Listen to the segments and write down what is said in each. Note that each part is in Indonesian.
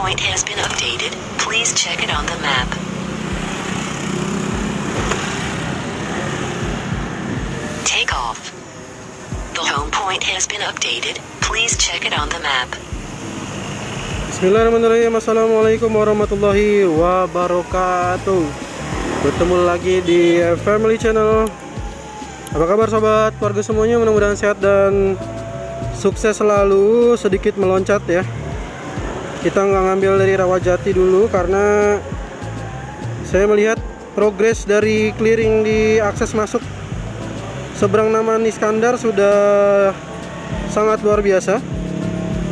point has been updated. Please check it on the map. Take off. The home point has been updated. Please check it on the map. Bismillahirrahmanirrahim. Assalamualaikum warahmatullahi wabarakatuh. Bertemu lagi di Family Channel. Apa kabar sobat keluarga semuanya? Mudah-mudahan sehat dan sukses selalu. Sedikit meloncat ya. Kita nggak ngambil dari Rawajati dulu karena saya melihat progres dari clearing di akses masuk seberang Naman Iskandar sudah sangat luar biasa.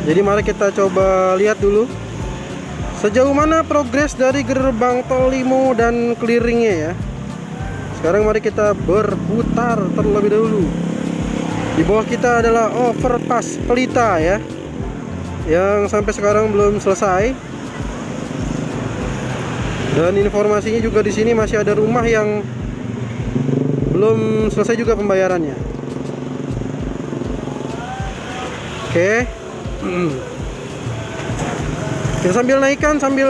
Jadi mari kita coba lihat dulu sejauh mana progres dari gerbang tol Limo dan clearingnya ya. Sekarang mari kita berputar terlebih dahulu. Di bawah kita adalah overpass Pelita ya, yang sampai sekarang belum selesai. Dan informasinya juga di sini masih ada rumah yang belum selesai juga pembayarannya. Oke. Kita sambil naikkan, sambil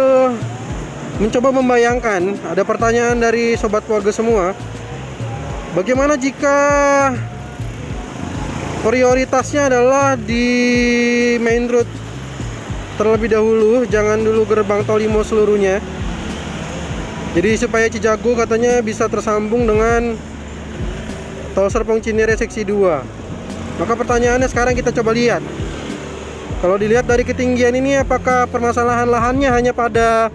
mencoba membayangkan. Ada pertanyaan dari sobat keluarga semua. Bagaimana jika prioritasnya adalah di main road terlebih dahulu, jangan dulu gerbang tol Limo seluruhnya. Jadi supaya Cijago katanya bisa tersambung dengan tol Serpong Cinere seksi 2. Maka pertanyaannya sekarang kita coba lihat. Kalau dilihat dari ketinggian ini, apakah permasalahan lahannya hanya pada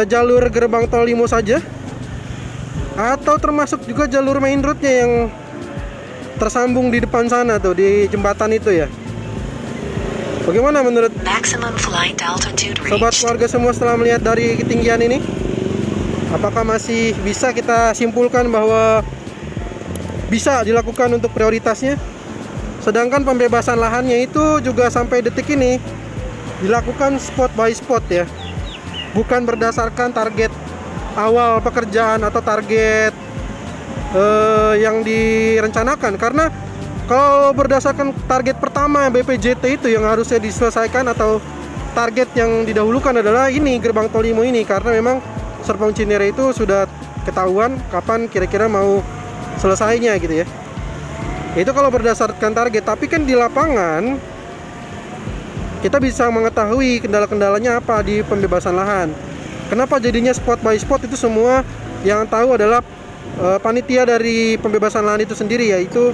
jalur gerbang tol Limo saja? Atau termasuk juga jalur main roadnya yang tersambung di depan sana tuh, di jembatan itu ya? Bagaimana menurut sobat keluarga semua setelah melihat dari ketinggian ini? Apakah masih bisa kita simpulkan bahwa bisa dilakukan untuk prioritasnya? Sedangkan pembebasan lahannya itu juga sampai detik ini dilakukan spot by spot ya, bukan berdasarkan target awal pekerjaan atau target yang direncanakan. Karena kalau berdasarkan target pertama BPJT itu yang harusnya diselesaikan, atau target yang didahulukan adalah ini gerbang tol Limo ini, karena memang Serpong Cinere itu sudah ketahuan kapan kira-kira mau selesainya gitu ya. Itu kalau berdasarkan target, tapi kan di lapangan kita bisa mengetahui kendala-kendalanya apa di pembebasan lahan. Kenapa jadinya spot by spot? Itu semua yang tahu adalah panitia dari pembebasan lahan itu sendiri, yaitu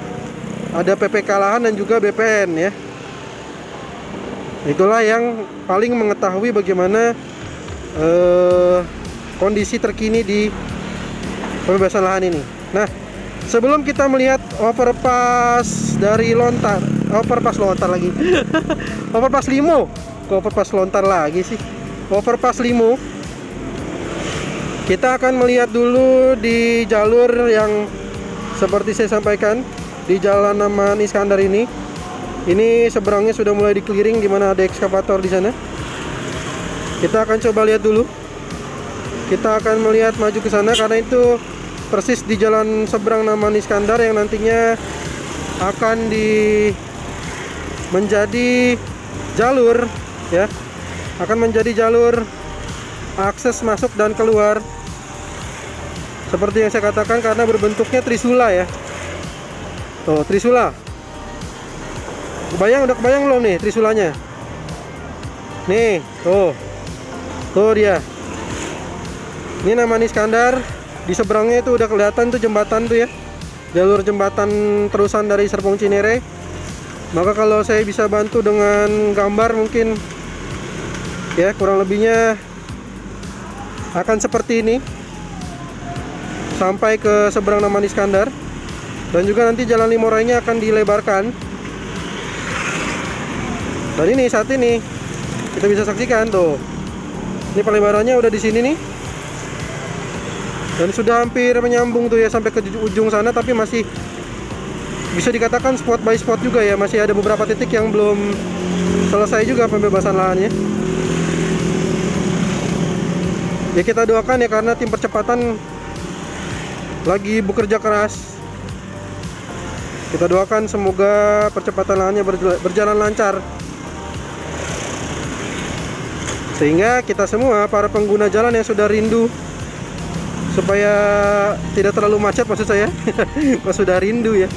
ada PPK lahan dan juga BPN ya. Itulah yang paling mengetahui bagaimana kondisi terkini di pembebasan lahan ini. Nah, sebelum kita melihat overpass dari Lontar, overpass Lontar lagi, overpass Limo, kok overpass Lontar lagi sih, overpass Limo, kita akan melihat dulu di jalur yang seperti saya sampaikan di Jalan Naman Iskandar ini. Ini seberangnya sudah mulai di clearing, di mana ada ekskavator di sana. Kita akan coba lihat dulu. Kita akan melihat maju ke sana karena itu persis di jalan seberang Naman Iskandar yang nantinya akan menjadi jalur ya, akan menjadi jalur akses masuk dan keluar seperti yang saya katakan, karena berbentuknya trisula ya. Tuh, trisula. Udah kebayang belum nih trisulanya? Nih, tuh dia. Ini Naman Iskandar. Di seberangnya itu udah kelihatan tuh jembatan tuh ya, jalur jembatan terusan dari Serpong Cinere. Maka kalau saya bisa bantu dengan gambar mungkin ya, kurang lebihnya akan seperti ini sampai ke seberang Naman Iskandar. Dan juga nanti jalan Limo Raya akan dilebarkan. Dan ini saat ini kita bisa saksikan tuh, ini pelebarannya udah di sini nih. Dan sudah hampir menyambung tuh ya sampai ke ujung sana, tapi masih bisa dikatakan spot by spot juga ya. Masih ada beberapa titik yang belum selesai juga pembebasan lahannya. Ya kita doakan ya, karena tim percepatan lagi bekerja keras. Kita doakan semoga percepatan lahannya berjalan lancar. Sehingga kita semua para pengguna jalan yang sudah rindu supaya tidak terlalu macet, maksud saya sudah rindu ya,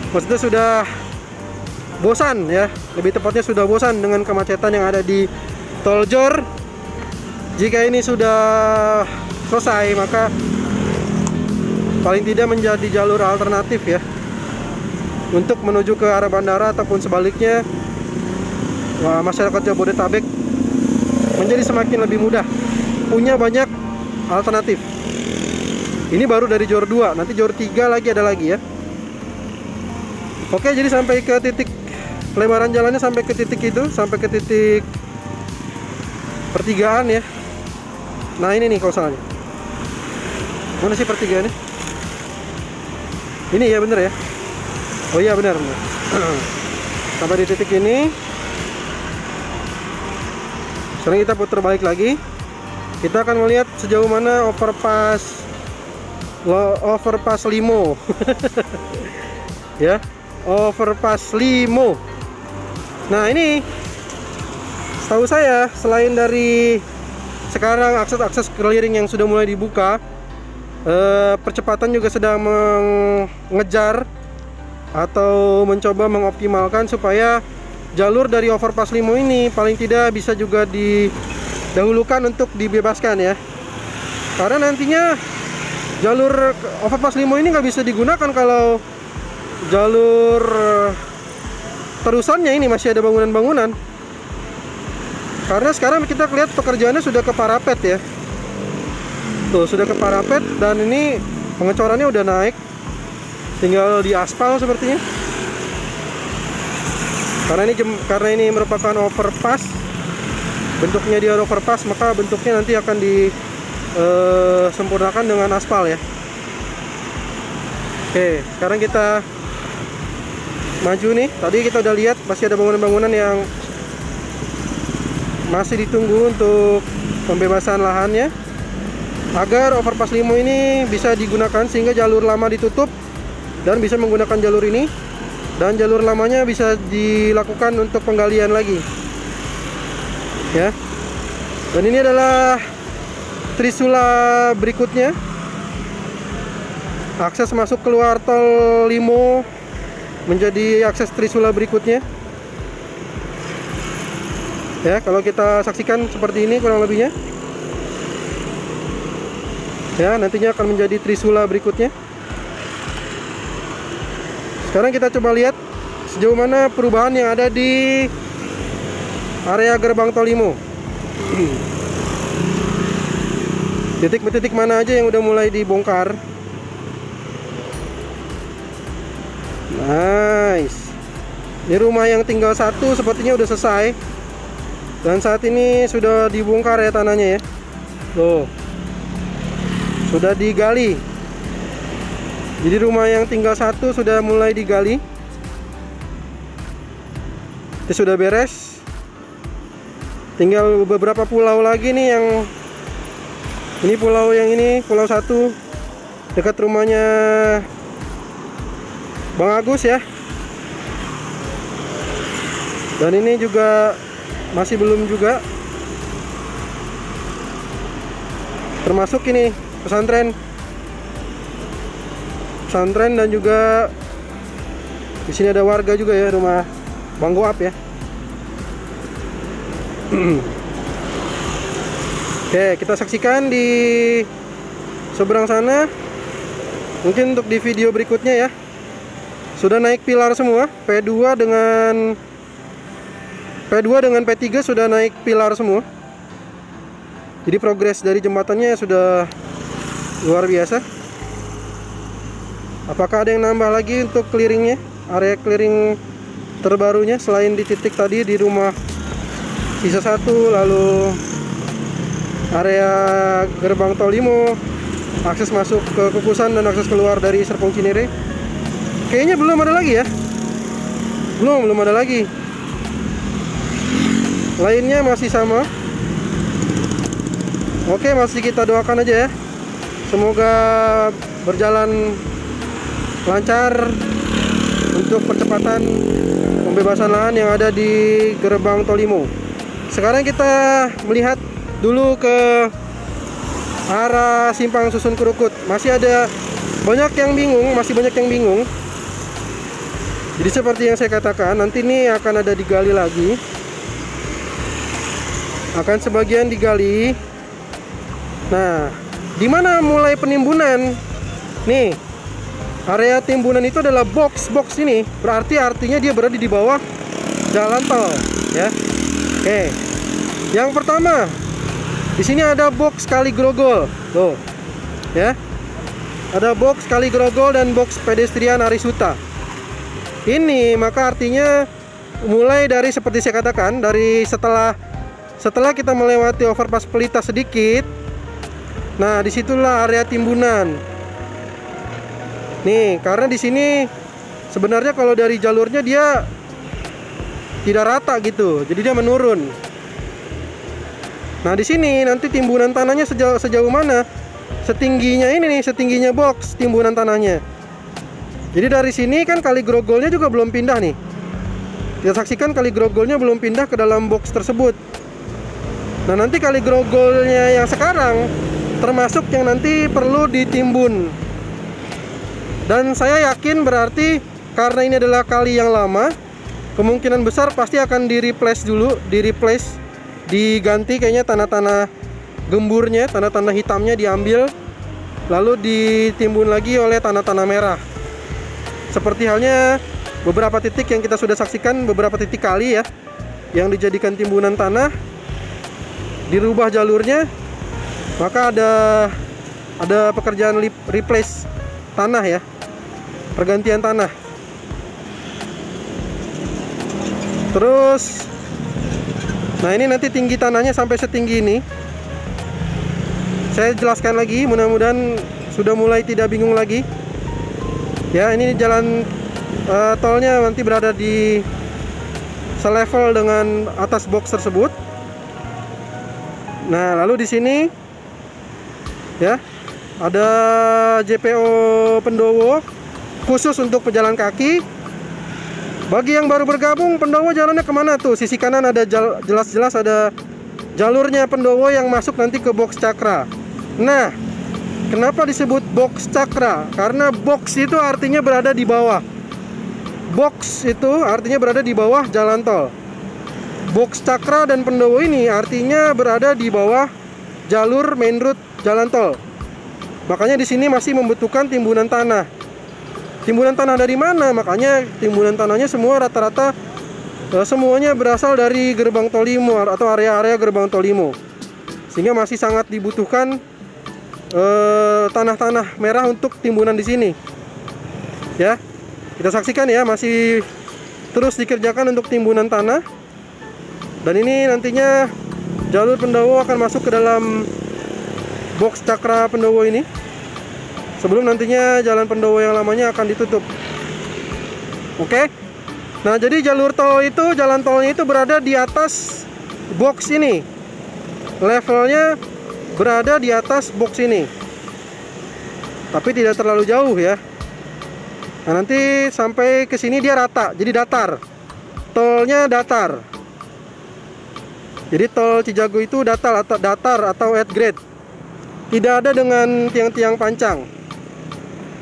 maksudnya sudah bosan ya, lebih tepatnya sudah bosan dengan kemacetan yang ada di Tol Jor. Jika ini sudah selesai, maka paling tidak menjadi jalur alternatif ya untuk menuju ke arah bandara ataupun sebaliknya. Wah, masyarakat Jabodetabek menjadi semakin lebih mudah, punya banyak alternatif. Ini baru dari Jor 2, nanti Jor 3 lagi ada lagi ya. Oke, jadi sampai ke titik pelebaran jalannya, sampai ke titik itu, sampai ke titik pertigaan ya. Nah ini nih kalau salahnya. Mana sih pertigaannya? Ini ya bener ya. Oh iya benar. Sampai di titik ini. Sekarang kita putar balik lagi. Kita akan melihat sejauh mana overpass Limo. Ya, overpass Limo. Nah ini, setahu saya selain dari sekarang akses clearing yang sudah mulai dibuka, percepatan juga sedang mengejar atau mencoba mengoptimalkan supaya jalur dari overpass Limo ini paling tidak bisa juga didahulukan untuk dibebaskan ya. Karena nantinya jalur overpass Limo ini nggak bisa digunakan kalau jalur terusannya ini masih ada bangunan-bangunan. Karena sekarang kita lihat pekerjaannya sudah ke parapet ya. Tuh, sudah ke parapet dan ini pengecorannya udah naik. Tinggal di aspal sepertinya. Karena ini merupakan overpass. Bentuknya dia overpass, maka bentuknya nanti akan disempurnakan dengan aspal ya. Oke, sekarang kita maju nih. Tadi kita udah lihat masih ada bangunan-bangunan yang masih ditunggu untuk pembebasan lahannya agar overpass Limo ini bisa digunakan, sehingga jalur lama ditutup dan bisa menggunakan jalur ini, dan jalur lamanya bisa dilakukan untuk penggalian lagi ya. Dan ini adalah trisula berikutnya, akses masuk keluar tol Limo menjadi akses trisula berikutnya ya. Kalau kita saksikan seperti ini kurang lebihnya ya, nantinya akan menjadi trisula berikutnya. Sekarang kita coba lihat sejauh mana perubahan yang ada di area gerbang tol Limo. Titik-titik mana aja yang udah mulai dibongkar. Nice. Ini rumah yang tinggal satu sepertinya udah selesai. Dan saat ini sudah dibongkar ya tanahnya ya. Tuh, sudah digali. Jadi rumah yang tinggal satu sudah mulai digali. Itu sudah beres. Tinggal beberapa pulau lagi nih yang ini, pulau yang ini, pulau satu dekat rumahnya Bang Agus ya. Dan ini juga masih belum juga. Termasuk ini pesantren dan juga di sini ada warga juga ya, rumah Bang Goap ya. Oke, kita saksikan di seberang sana. Mungkin untuk di video berikutnya ya. Sudah naik pilar semua, P2 dengan P3 sudah naik pilar semua. Jadi progres dari jembatannya sudah luar biasa. Apakah ada yang nambah lagi untuk clearingnya, area clearing terbarunya selain di titik tadi di rumah sisa satu, lalu area gerbang tol Limo, akses masuk ke Kukusan dan akses keluar dari Serpong Cinere? Kayaknya belum ada lagi ya. Belum ada lagi. Lainnya masih sama. Oke, masih kita doakan aja ya. Semoga berjalan lancar untuk percepatan pembebasan lahan yang ada di gerbang tol Limo. sekarang kita melihat dulu ke arah simpang susun Krukut. Masih ada banyak yang bingung, masih banyak yang bingung. Jadi seperti yang saya katakan, nanti ini akan ada digali lagi. Akan sebagian digali. Nah, di mana mulai penimbunan? Nih, area timbunan itu adalah box ini. Berarti artinya dia berada di bawah jalan tol, ya. Oke. Yang pertama, di sini ada box Kali Grogol. Tuh. Ya. Ada box Kali Grogol dan box pedestrian Arisuta. Ini maka artinya mulai dari seperti saya katakan, dari setelah kita melewati overpass Pelita sedikit. Nah, disitulah area timbunan. Nih, karena di sini sebenarnya kalau dari jalurnya dia tidak rata gitu, jadi dia menurun. Nah, di sini nanti timbunan tanahnya sejauh mana? Setingginya ini nih, setingginya box timbunan tanahnya. Jadi dari sini kan Kali Grogolnya juga belum pindah nih. Kita saksikan Kali Grogolnya belum pindah ke dalam box tersebut. Nah, nanti Kali Grogolnya yang sekarang termasuk yang nanti perlu ditimbun. Dan saya yakin berarti karena ini adalah kali yang lama, kemungkinan besar pasti akan di-replace dulu, diganti kayaknya tanah-tanah gemburnya, tanah-tanah hitamnya diambil, lalu ditimbun lagi oleh tanah-tanah merah. Seperti halnya beberapa titik yang kita sudah saksikan, beberapa titik kali ya, yang dijadikan timbunan tanah, dirubah jalurnya, maka ada pekerjaan replace tanah ya, pergantian tanah. Terus, nah ini nanti tinggi tanahnya sampai setinggi ini. Saya jelaskan lagi, mudah-mudahan sudah mulai tidak bingung lagi. Ya, ini jalan tolnya nanti berada di selevel dengan atas box tersebut. Nah, lalu di sini ya ada JPO Pendowo khusus untuk pejalan kaki. Bagi yang baru bergabung, Pendowo jalannya kemana tuh? Sisi kanan ada jelas-jelas ada jalurnya Pendowo yang masuk nanti ke box Cakra. Nah, kenapa disebut box Cakra? Karena box itu artinya berada di bawah. Box itu artinya berada di bawah jalan tol. Box Cakra dan Pendowo ini artinya berada di bawah jalur main road jalan tol. Makanya di sini masih membutuhkan timbunan tanah. Timbunan tanah dari mana? Makanya timbunan tanahnya semua rata-rata semuanya berasal dari gerbang tol Limo atau area-area gerbang tol Limo. Sehingga masih sangat dibutuhkan tanah-tanah merah untuk timbunan di sini. Ya, kita saksikan ya, masih terus dikerjakan untuk timbunan tanah. Dan ini nantinya jalur Pendowo akan masuk ke dalam box Cakra Pendowo ini, sebelum nantinya jalan Pendowo yang lamanya akan ditutup. Oke. Nah, jadi jalur tol itu, jalan tolnya itu berada di atas box ini. Levelnya berada di atas box ini, tapi tidak terlalu jauh ya. Nah, nanti sampai ke sini dia rata, jadi datar. Tolnya datar. Jadi tol Cijago itu datar atau at grade. Tidak ada dengan tiang-tiang pancang.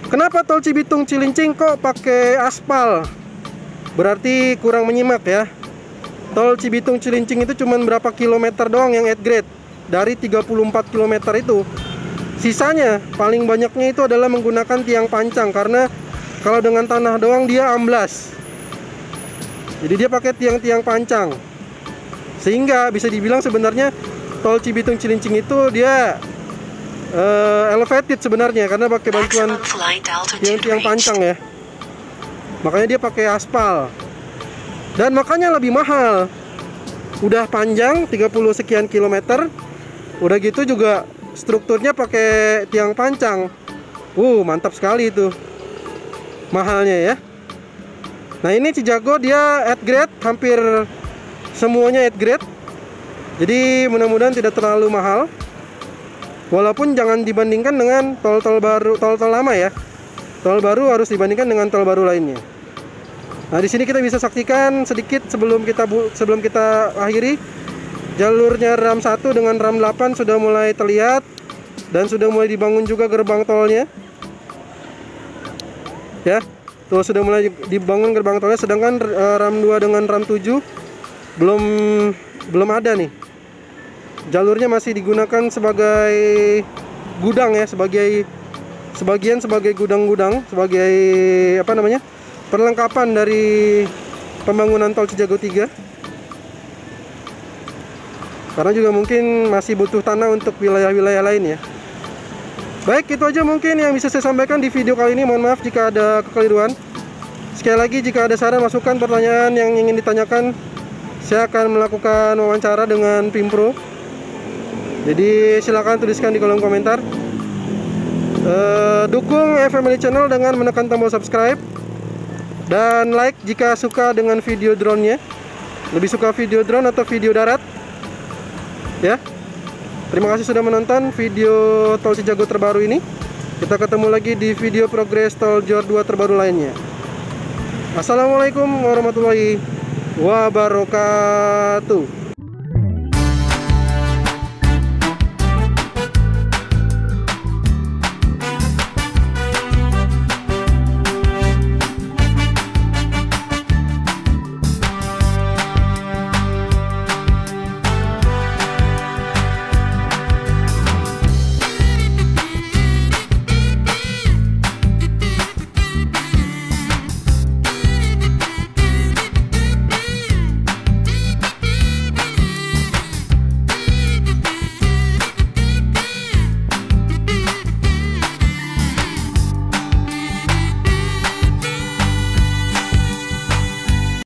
Kenapa tol Cibitung Cilincing kok pakai aspal? Berarti kurang menyimak ya. Tol Cibitung Cilincing itu cuma berapa kilometer doang yang at grade dari 34 km itu. Sisanya paling banyaknya itu adalah menggunakan tiang pancang, karena kalau dengan tanah doang dia amblas. Jadi dia pakai tiang-tiang pancang. Sehingga bisa dibilang sebenarnya tol Cibitung Cilincing itu dia elevated sebenarnya, karena pakai bantuan tiang-tiang pancang ya. Makanya dia pakai aspal. Dan makanya lebih mahal. Udah panjang 30 sekian kilometer, udah gitu juga strukturnya pakai tiang pancang. Mantap sekali itu. Mahalnya ya. Nah, ini Cijago dia at grade, hampir semuanya at grade. Jadi mudah-mudahan tidak terlalu mahal. Walaupun jangan dibandingkan dengan tol-tol baru, tol-tol lama ya. Tol baru harus dibandingkan dengan tol baru lainnya. Nah, di sini kita bisa saksikan sedikit sebelum kita akhiri. jalurnya RAM 1 dengan RAM 8 sudah mulai terlihat dan sudah mulai dibangun juga gerbang tolnya. Ya, tuh sudah mulai dibangun gerbang tolnya, sedangkan RAM 2 dengan RAM 7 belum ada nih. Jalurnya masih digunakan sebagai gudang ya, sebagian sebagai gudang-gudang, sebagai apa namanya? Perlengkapan dari pembangunan tol Cijago 3. Karena juga mungkin masih butuh tanah untuk wilayah-wilayah lain ya. Baik, itu aja mungkin yang bisa saya sampaikan di video kali ini. Mohon maaf jika ada kekeliruan. Sekali lagi, jika ada saran, masukan, pertanyaan yang ingin ditanyakan, saya akan melakukan wawancara dengan Pimpro. Jadi silakan tuliskan di kolom komentar. Dukung FMLI Channel dengan menekan tombol subscribe dan like jika suka dengan video drone-nya. Lebih suka video drone atau video darat? Ya. Terima kasih sudah menonton video Tol Cijago terbaru ini. Kita ketemu lagi di video progres Tol Jor 2 terbaru lainnya. Assalamualaikum warahmatullahi wabarakatuh.